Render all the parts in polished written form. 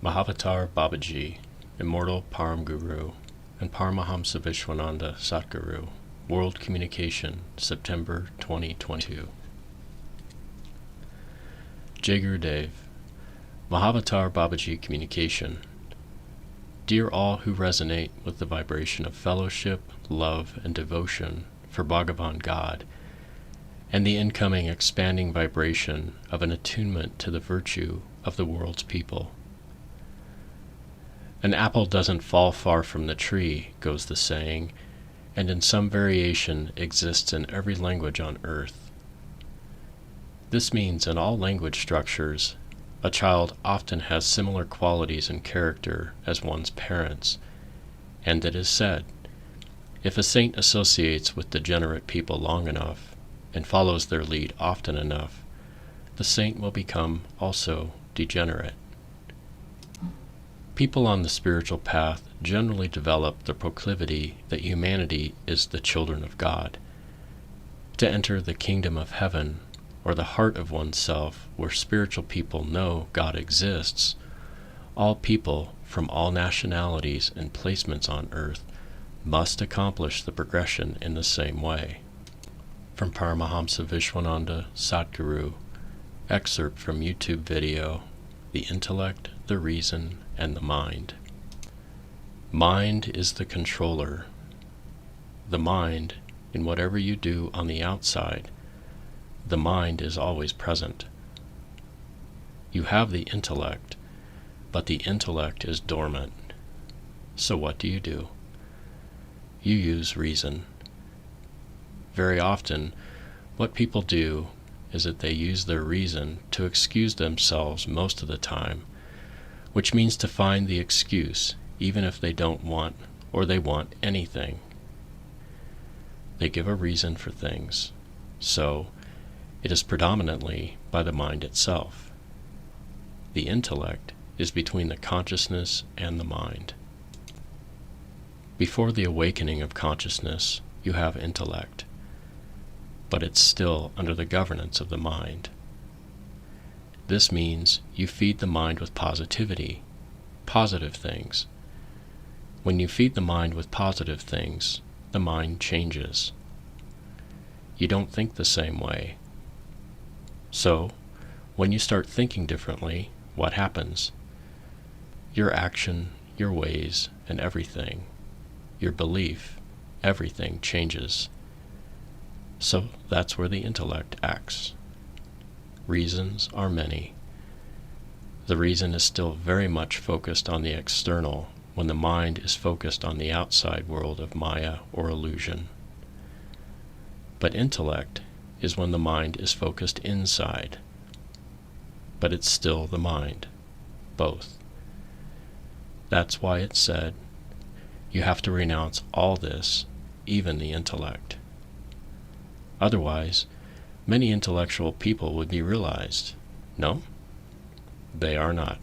MAHAVATAR Babaji, Immortal Param Guru, and Paramahamsa Vishwananda Satguru, World Communication, September 2022. Jai Gurudev, MAHAVATAR Babaji Communication. Dear all who resonate with the vibration of fellowship, love, and devotion for Bhagavan God, and the incoming expanding vibration of an attunement to the virtue of the world's people. An apple doesn't fall far from the tree, goes the saying, and in some variation exists in every language on earth. This means in all language structures, a child often has similar qualities and character as one's parents, and it is said, if a saint associates with degenerate people long enough and follows their lead often enough, the saint will become also degenerate. People on the spiritual path generally develop the proclivity that humanity is the children of God. To enter the kingdom of heaven, or the heart of oneself where spiritual people know God exists, all people from all nationalities and placements on earth must accomplish the progression in the same way. From Paramahamsa Vishwananda Satguru, excerpt from YouTube video, The Intellect, the Reason, and the Mind. Mind is the controller. The mind, in whatever you do on the outside, the mind is always present. You have the intellect, but the intellect is dormant. So what do? You use reason. Very often, what people do is that they use their reason to excuse themselves most of the time, which means to find the excuse even if they don't want or they want anything. They give a reason for things. So, it is predominantly by the mind itself. The intellect is between the consciousness and the mind. Before the awakening of consciousness, you have intellect, but it's still under the governance of the mind. This means you feed the mind with positivity, positive things. When you feed the mind with positive things, the mind changes. You don't think the same way. So, when you start thinking differently, what happens? Your action, your ways, and everything, your belief, everything changes. So that's where the intellect acts. Reasons are many. The reason is still very much focused on the external when the mind is focused on the outside world of Maya or illusion. But intellect is when the mind is focused inside. But it's still the mind, both. That's why it's said, you have to renounce all this, even the intellect. Otherwise, many intellectual people would be realized. No, they are not.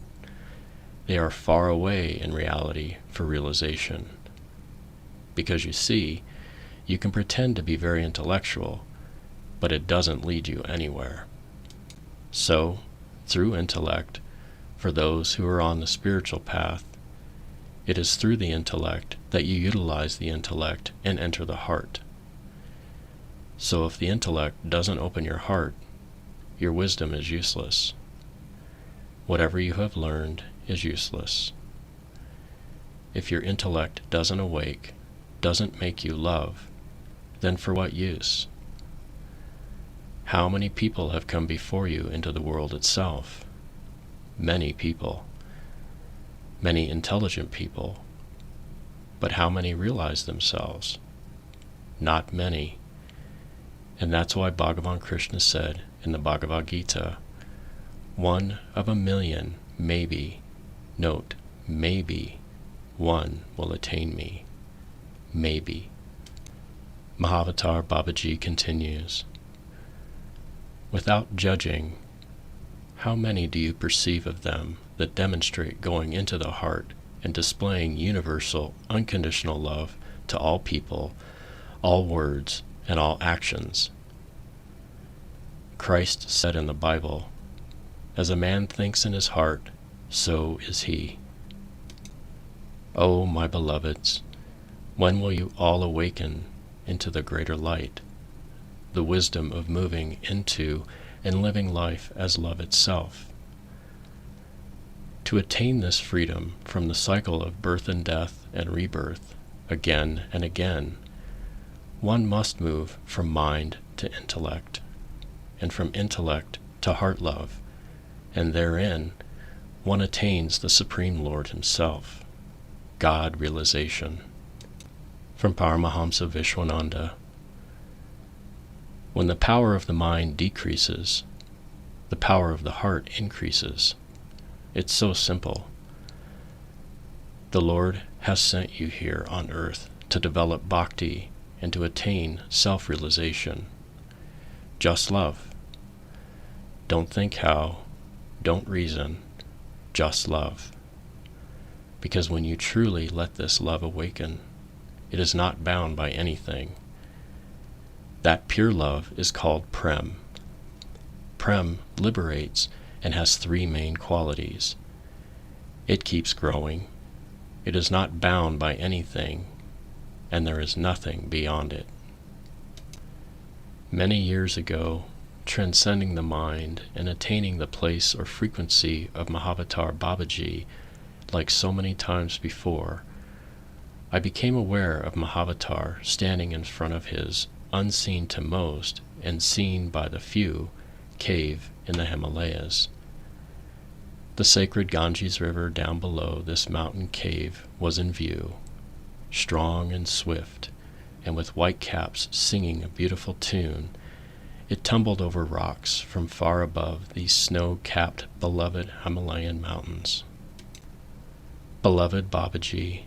They are far away in reality for realization. Because you see, you can pretend to be very intellectual, but it doesn't lead you anywhere. So, through intellect, for those who are on the spiritual path, it is through the intellect that you utilize the intellect and enter the heart. So if the intellect doesn't open your heart, your wisdom is useless. Whatever you have learned is useless. If your intellect doesn't awake, doesn't make you love, then for what use? How many people have come before you into the world itself? Many people. Many intelligent people. But how many realize themselves? Not many. And that's why Bhagavan Krishna said in the Bhagavad Gita, 1 of a million, maybe, note, maybe, one will attain me. Maybe. MAHAVATAR Babaji continues, without judging, how many do you perceive of them that demonstrate going into the heart and displaying universal, unconditional love to all people, all words, and all actions? Christ said in the Bible, as a man thinks in his heart, so is he. O my beloveds, when will you all awaken into the greater light, the wisdom of moving into and living life as love itself? To attain this freedom from the cycle of birth and death and rebirth, again and again, one must move from mind to intellect, and from intellect to heart love, and therein one attains the Supreme Lord Himself, God realization. From Paramahamsa Vishwananda: when the power of the mind decreases, the power of the heart increases. It's so simple. The Lord has sent you here on earth to develop Bhakti and to attain self-realization. Just love. Don't think how, don't reason, just love. Because when you truly let this love awaken, it is not bound by anything. That pure love is called Prem. Prem liberates and has three main qualities. It keeps growing. It is not bound by anything, and there is nothing beyond it. Many years ago, transcending the mind and attaining the place or frequency of MAHAVATAR Babaji, like so many times before, I became aware of MAHAVATAR standing in front of his, unseen to most and seen by the few, cave in the Himalayas. The sacred Ganges River down below this mountain cave was in view, strong and swift, and with white caps singing a beautiful tune. It tumbled over rocks from far above these snow-capped, beloved Himalayan mountains. Beloved Babaji,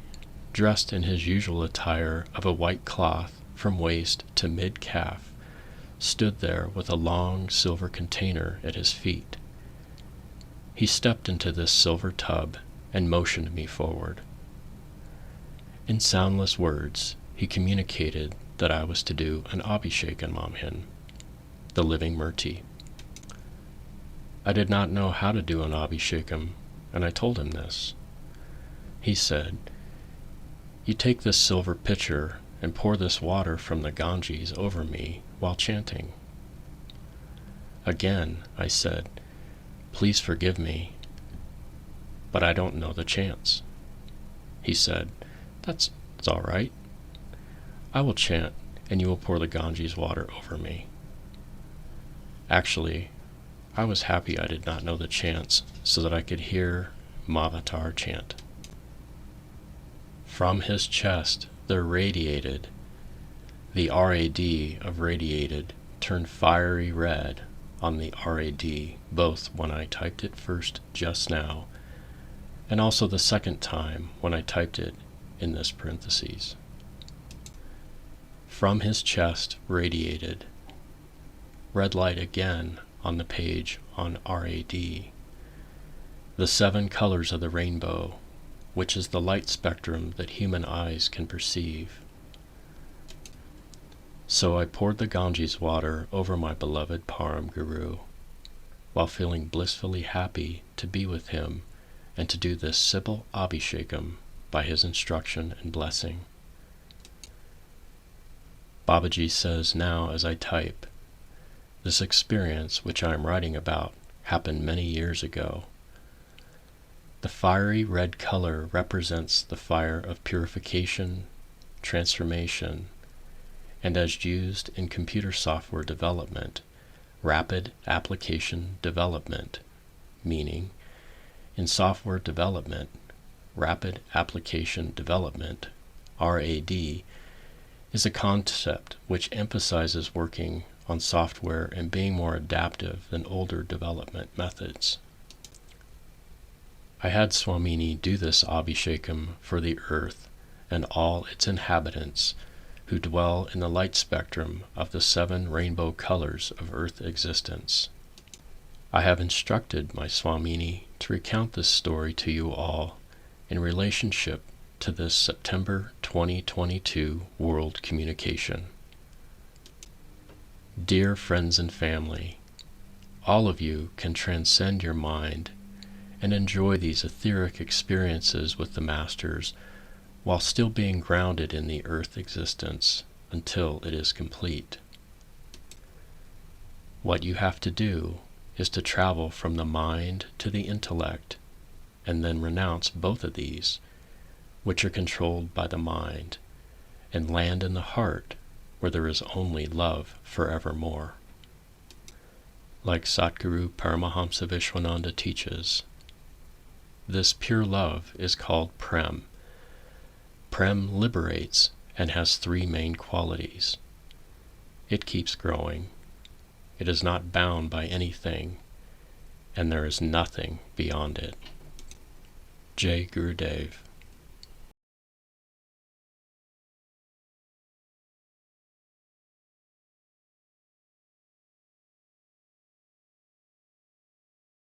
dressed in his usual attire of a white cloth from waist to mid-calf, stood there with a long silver container at his feet. He stepped into this silver tub and motioned me forward. In soundless words, he communicated that I was to do an Abhishekam on him, the living Murti. I did not know how to do an Abhishekam, and I told him this. He said, "You take this silver pitcher and pour this water from the Ganges over me while chanting." Again, I said, "Please forgive me, but I don't know the chants." He said, That's all right. I will chant, and you will pour the Ganges water over me." Actually, I was happy I did not know the chants so that I could hear MAHAVATAR chant. From his chest there radiated, the RAD of radiated turned fiery red on the RAD, both when I typed it first just now, and also the second time when I typed it in this parentheses. From his chest radiated, red light again on the page on RAD, the 7 colors of the rainbow, which is the light spectrum that human eyes can perceive. So I poured the Ganges water over my beloved Param Guru, while feeling blissfully happy to be with him and to do this simple Abhishekam by his instruction and blessing. Babaji says now as I type, this experience which I am writing about happened many years ago. The fiery red color represents the fire of purification, transformation, and as used in computer software development, rapid application development, meaning in software development, rapid application development, RAD, is a concept which emphasizes working on software and being more adaptive than older development methods. I had Swamini do this Abhishekam for the earth and all its inhabitants who dwell in the light spectrum of the 7 rainbow colors of earth existence. I have instructed my Swamini to recount this story to you all in relationship to this September 2022 World Communication. Dear friends and family, all of you can transcend your mind and enjoy these etheric experiences with the masters while still being grounded in the earth existence until it is complete. What you have to do is to travel from the mind to the intellect, and then renounce both of these, which are controlled by the mind, and land in the heart where there is only love forevermore. Like Satguru Paramahamsa Vishwananda teaches, this pure love is called Prem. Prem liberates and has three main qualities. It keeps growing. It is not bound by anything, and there is nothing beyond it. Jai Gurudev.